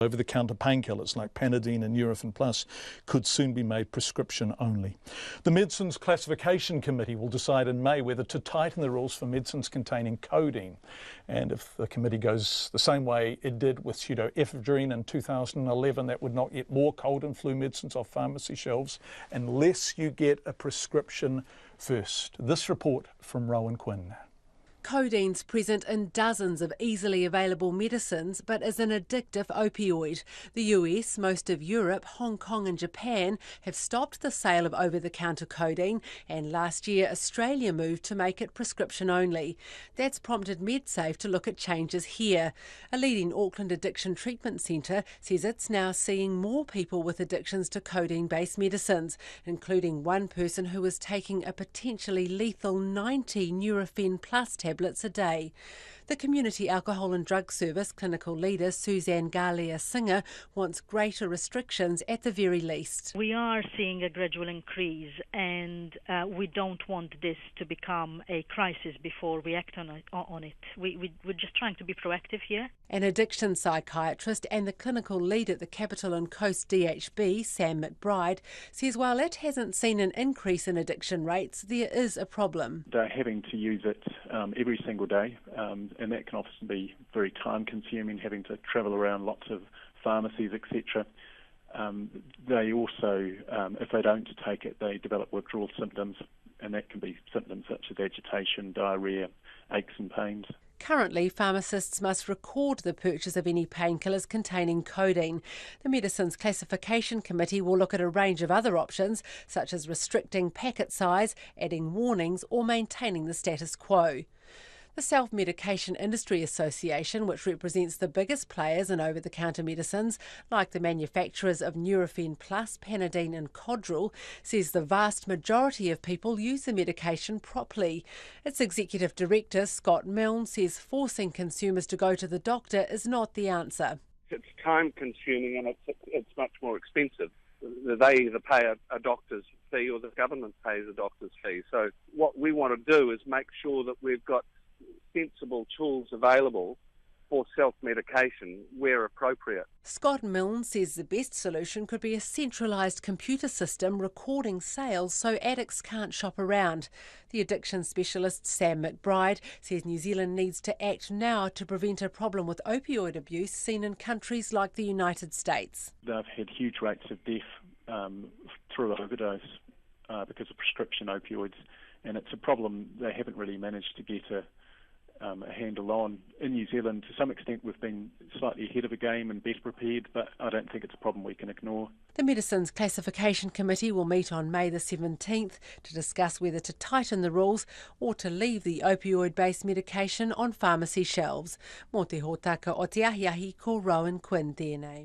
Over-the-counter painkillers like Codeine and Nurofen Plus could soon be made prescription only. The Medicines Classification Committee will decide in May whether to tighten the rules for medicines containing codeine. And if the committee goes the same way it did with pseudoephedrine in 2011, that would knock yet more cold and flu medicines off pharmacy shelves unless you get a prescription first. This report from Rowan Quinn. Codeine's present in dozens of easily available medicines, but is an addictive opioid. The US, most of Europe, Hong Kong and Japan have stopped the sale of over-the-counter codeine, and last year Australia moved to make it prescription only. That's prompted MedSafe to look at changes here. A leading Auckland addiction treatment centre says it's now seeing more people with addictions to codeine-based medicines, including one person who was taking a potentially lethal 90 Nurofen Plus tablets a day. The Community Alcohol and Drug Service clinical leader Suzanne Garlia-Singer wants greater restrictions at the very least. We are seeing a gradual increase, and we don't want this to become a crisis before we act on it. We're just trying to be proactive here. An addiction psychiatrist and the clinical lead at the Capital and Coast DHB, Sam McBride, says while it hasn't seen an increase in addiction rates, there is a problem. They're having to use it every single day, and that can often be very time-consuming, having to travel around lots of pharmacies, etc. They also, if they don't take it, they develop withdrawal symptoms, and that can be symptoms such as agitation, diarrhoea, aches and pains. Currently, pharmacists must record the purchase of any painkillers containing codeine. The Medicines Classification Committee will look at a range of other options, such as restricting packet size, adding warnings or maintaining the status quo. The Self-Medication Industry Association, which represents the biggest players in over-the-counter medicines, like the manufacturers of Nurofen Plus, Codeine and Codral, says the vast majority of people use the medication properly. Its executive director, Scott Milne, says forcing consumers to go to the doctor is not the answer. It's time-consuming and it's much more expensive. They either pay a doctor's fee or the government pays a doctor's fee. So what we want to do is make sure that we've got sensible tools available for self-medication where appropriate. Scott Milne says the best solution could be a centralised computer system recording sales so addicts can't shop around. The addiction specialist Sam McBride says New Zealand needs to act now to prevent a problem with opioid abuse seen in countries like the United States. They've had huge rates of death through overdose because of prescription opioids, and it's a problem they haven't really managed to get a handle on. In New Zealand, to some extent, we've been slightly ahead of the game and better prepared, but I don't think it's a problem we can ignore. The Medicines Classification Committee will meet on May the 17th to discuss whether to tighten the rules or to leave the opioid-based medication on pharmacy shelves. Mō te hōtaka o te ahiahi ko Rowan Quinn tēnei.